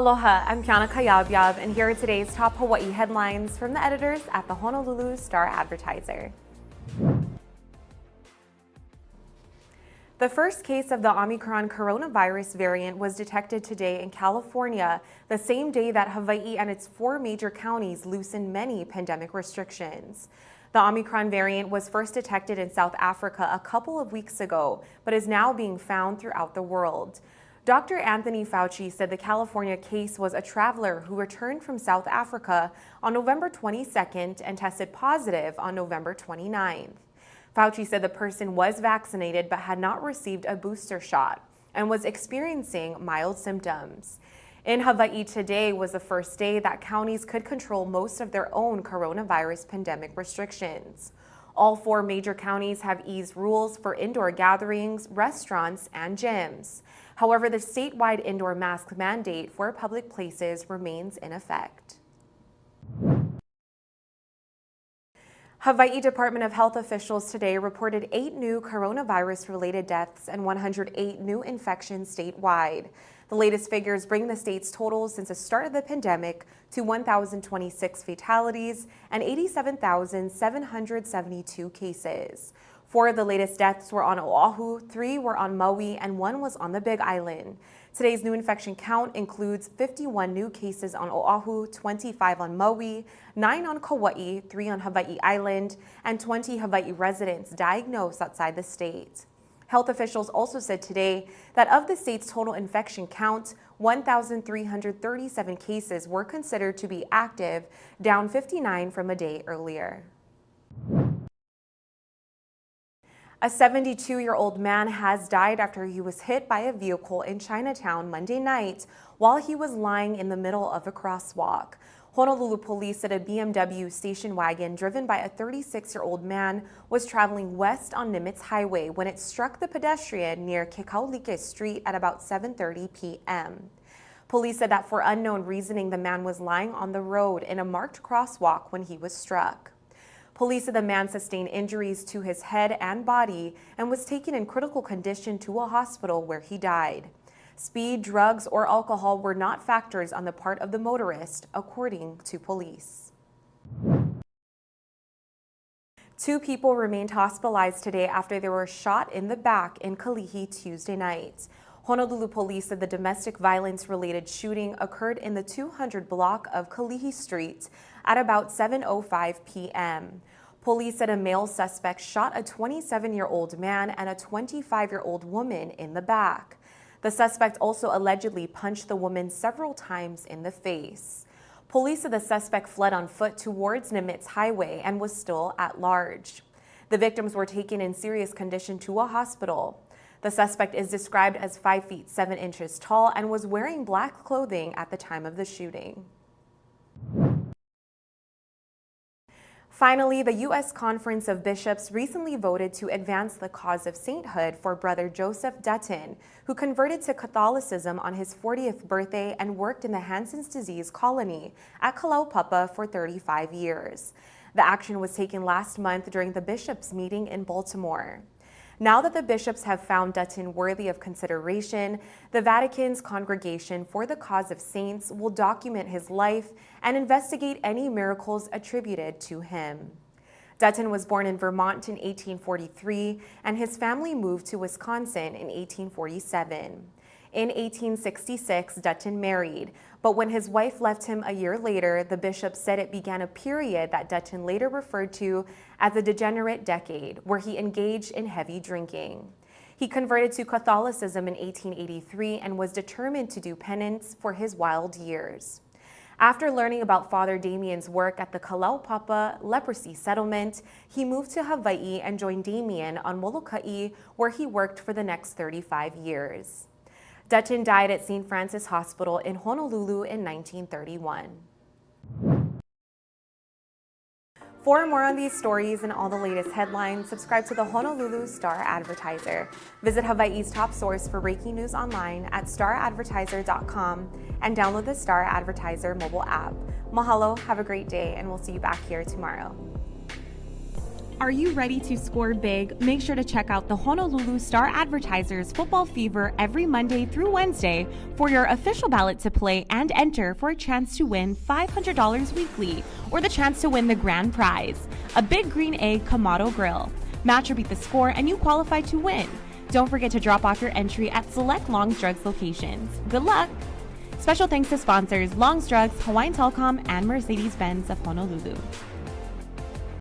Aloha, I'm Kiana Cayabyab, and here are today's top Hawaii headlines from the editors at the Honolulu Star-Advertiser. The first case of the Omicron coronavirus variant was detected today in California, the same day that Hawaii and its 4 major counties loosened many pandemic restrictions. The Omicron variant was first detected in South Africa a couple of weeks ago, but is now being found throughout the world. Dr. Anthony Fauci said the California case was a traveler who returned from South Africa on November 22nd and tested positive on November 29th. Fauci said the person was vaccinated but had not received a booster shot and was experiencing mild symptoms. In Hawaii, today was the first day that counties could control most of their own coronavirus pandemic restrictions. All 4 major counties have eased rules for indoor gatherings, restaurants, and gyms. However, the statewide indoor mask mandate for public places remains in effect. Hawaii Department of Health officials today reported 8 new coronavirus-related deaths and 108 new infections statewide. The latest figures bring the state's total since the start of the pandemic to 1,026 fatalities and 87,772 cases. 4 of the latest deaths were on Oahu, 3 were on Maui, and 1 was on the Big Island. Today's new infection count includes 51 new cases on Oahu, 25 on Maui, 9 on Kauai, 3 on Hawaii Island, and 20 Hawaii residents diagnosed outside the state. Health officials also said today that of the state's total infection count, 1,337 cases were considered to be active, down 59 from a day earlier. A 72-year-old man has died after he was hit by a vehicle in Chinatown Monday night while he was lying in the middle of a crosswalk. Honolulu police said a BMW station wagon driven by a 36-year-old man was traveling west on Nimitz Highway when it struck the pedestrian near Kekaulike Street at about 7:30 p.m. Police said that for unknown reasoning, the man was lying on the road in a marked crosswalk when he was struck. Police said the man sustained injuries to his head and body and was taken in critical condition to a hospital where he died. Speed, drugs, or alcohol were not factors on the part of the motorist, according to police. 2 people remained hospitalized today after they were shot in the back in Kalihi Tuesday night. Honolulu police said the domestic violence-related shooting occurred in the 200 block of Kalihi Street at about 7:05 p.m. Police said a male suspect shot a 27-year-old man and a 25-year-old woman in the back. The suspect also allegedly punched the woman several times in the face. Police said the suspect fled on foot towards Nimitz Highway and was still at large. The victims were taken in serious condition to a hospital. The suspect is described as 5 feet 7 inches tall and was wearing black clothing at the time of the shooting. Finally, the U.S. Conference of Bishops recently voted to advance the cause of sainthood for Brother Joseph Dutton, who converted to Catholicism on his 40th birthday and worked in the Hansen's disease colony at Kalaupapa for 35 years. The action was taken last month during the bishops' meeting in Baltimore. Now that the bishops have found Dutton worthy of consideration, the Vatican's Congregation for the Cause of Saints will document his life and investigate any miracles attributed to him. Dutton was born in Vermont in 1843, and his family moved to Wisconsin in 1847. In 1866, Dutton married, but when his wife left him a year later, the bishop said it began a period that Dutton later referred to as the degenerate decade, where he engaged in heavy drinking. He converted to Catholicism in 1883 and was determined to do penance for his wild years. After learning about Father Damien's work at the Kalaupapa leprosy settlement, he moved to Hawaii and joined Damien on Molokai, where he worked for the next 35 years. Dutton died at St. Francis Hospital in Honolulu in 1931. For more on these stories and all the latest headlines, subscribe to the Honolulu Star-Advertiser. Visit Hawaii's top source for breaking news online at staradvertiser.com and download the Star-Advertiser mobile app. Mahalo, have a great day, and we'll see you back here tomorrow. Are you ready to score big? Make sure to check out the Honolulu Star-Advertiser's Football Fever every Monday through Wednesday for your official ballot to play and enter for a chance to win $500 weekly or the chance to win the grand prize, a big green egg Kamado grill. Match or beat the score and you qualify to win. Don't forget to drop off your entry at select Long's Drugs locations. Good luck! Special thanks to sponsors Long's Drugs, Hawaiian Telecom, and Mercedes-Benz of Honolulu.